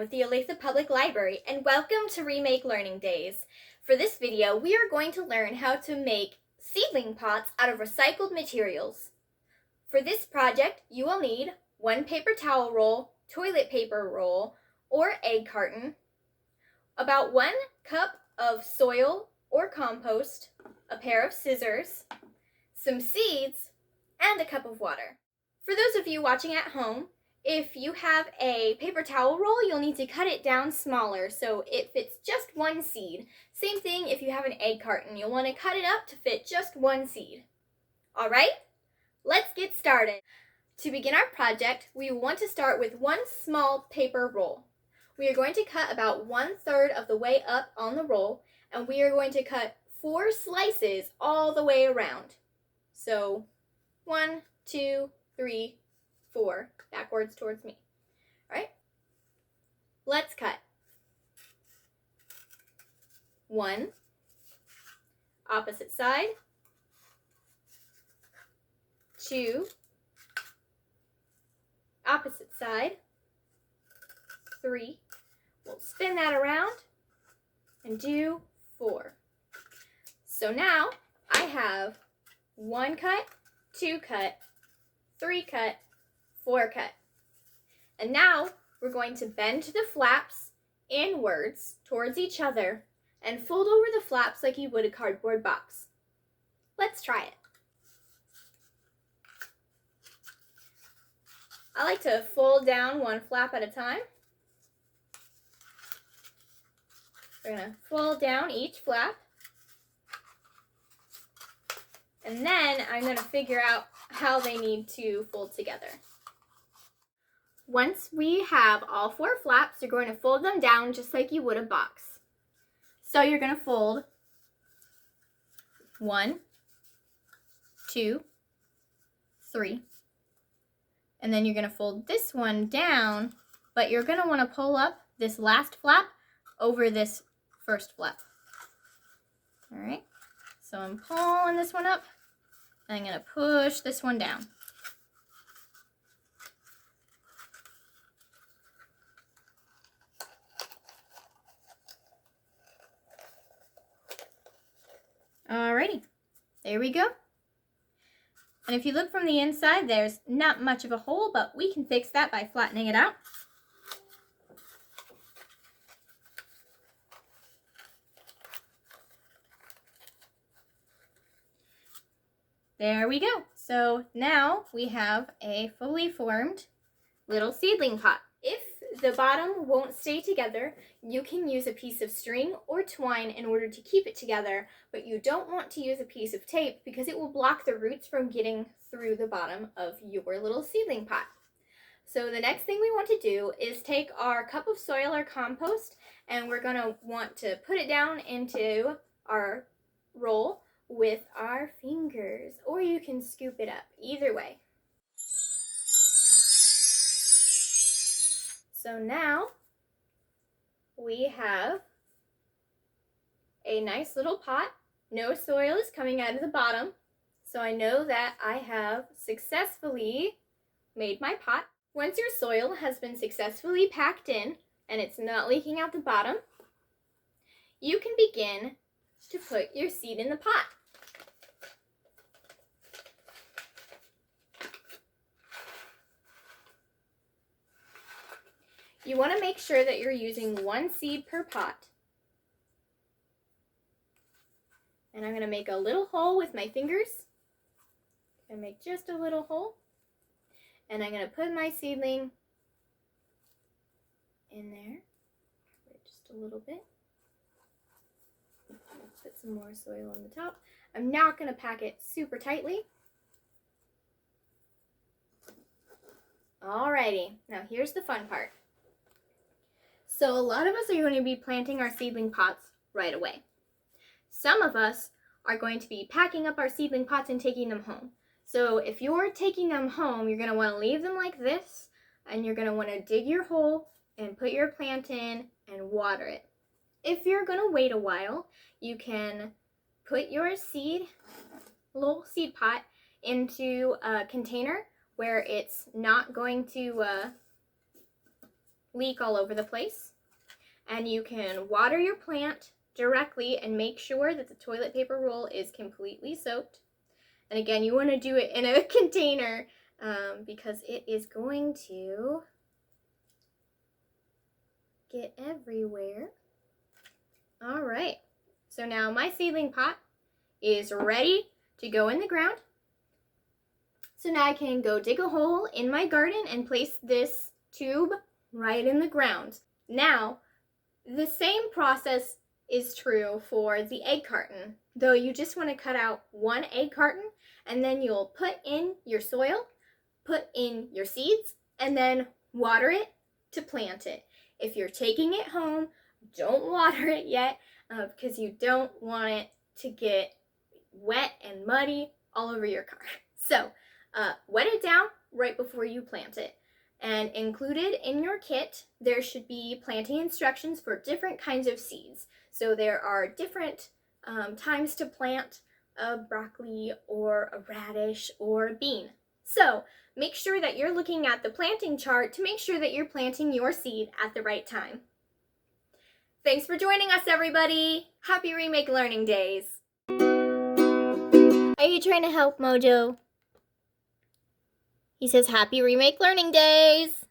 with the Olathe Public Library, and welcome to Remake Learning Days. For this video, we are going to learn how to make seedling pots out of recycled materials. For this project, you will need 1 paper towel roll, toilet paper roll, or egg carton, about 1 cup of soil or compost, a pair of scissors, some seeds, and a cup of water. For those of you watching at home, if you have a paper towel roll, you'll need to cut it down smaller so it fits just 1 seed. Same thing if you have an egg carton. You'll want to cut it up to fit just 1 seed. Alright, let's get started. To begin our project, we want to start with 1 small paper roll. We are going to cut about 1/3 of the way up on the roll, and we are going to cut 4 slices all the way around. So 1, 2, 3, 4, backwards towards me. All right, let's cut. 1, opposite side, 2, opposite side, 3, we'll spin that around and do 4. So now I have 1 cut, 2 cut, 3 cut, 4 cut. And now we're going to bend the flaps inwards towards each other and fold over the flaps like you would a cardboard box. Let's try it. I like to fold down 1 flap at a time. We're going to fold down each flap. And then I'm going to figure out how they need to fold together. Once we have all 4 flaps, you're going to fold them down just like you would a box. So you're going to fold 1, 2, 3, and then you're going to fold this one down, but you're going to want to pull up this last flap over this first flap. All right, so I'm pulling this one up, and I'm going to push this one down. Alrighty, there we go. And if you look from the inside, there's not much of a hole, but we can fix that by flattening it out. There we go. So now we have a fully formed little seedling pot. If the bottom won't stay together, you can use a piece of string or twine in order to keep it together, but you don't want to use a piece of tape because it will block the roots from getting through the bottom of your little seedling pot. So the next thing we want to do is take our cup of soil or compost, and we're going to want to put it down into our roll with our fingers, or you can scoop it up, either way. So now we have a nice little pot. No soil is coming out of the bottom, so I know that I have successfully made my pot. Once your soil has been successfully packed in and it's not leaking out the bottom, you can begin to put your seed in the pot. You want to make sure that you're using 1 seed per pot. And I'm going to make a little hole with my fingers. I'm going to make just a little hole. And I'm going to put my seedling in there. Just a little bit. Put some more soil on the top. I'm not going to pack it super tightly. Alrighty, now here's the fun part. So a lot of us are going to be planting our seedling pots right away. Some of us are going to be packing up our seedling pots and taking them home. So if you're taking them home, you're going to want to leave them like this, and you're going to want to dig your hole and put your plant in and water it. If you're going to wait a while, you can put your little seed pot into a container where it's not going to leak all over the place. And you can water your plant directly and make sure that the toilet paper roll is completely soaked. And again, you want to do it in a container because it is going to get everywhere. All right, so now my seedling pot is ready to go in the ground. So now I can go dig a hole in my garden and place this tube right in the ground. Now, the same process is true for the egg carton, though you just want to cut out one egg carton and then you'll put in your soil, put in your seeds, and then water it to plant it. If you're taking it home, don't water it yet because you don't want it to get wet and muddy all over your car. So wet it down right before you plant it. And included in your kit, there should be planting instructions for different kinds of seeds. So there are different times to plant a broccoli or a radish or a bean. So make sure that you're looking at the planting chart to make sure that you're planting your seed at the right time. Thanks for joining us, everybody. Happy Remake Learning Days. Are you trying to help, Mojo? He says, Happy Remake Learning Days.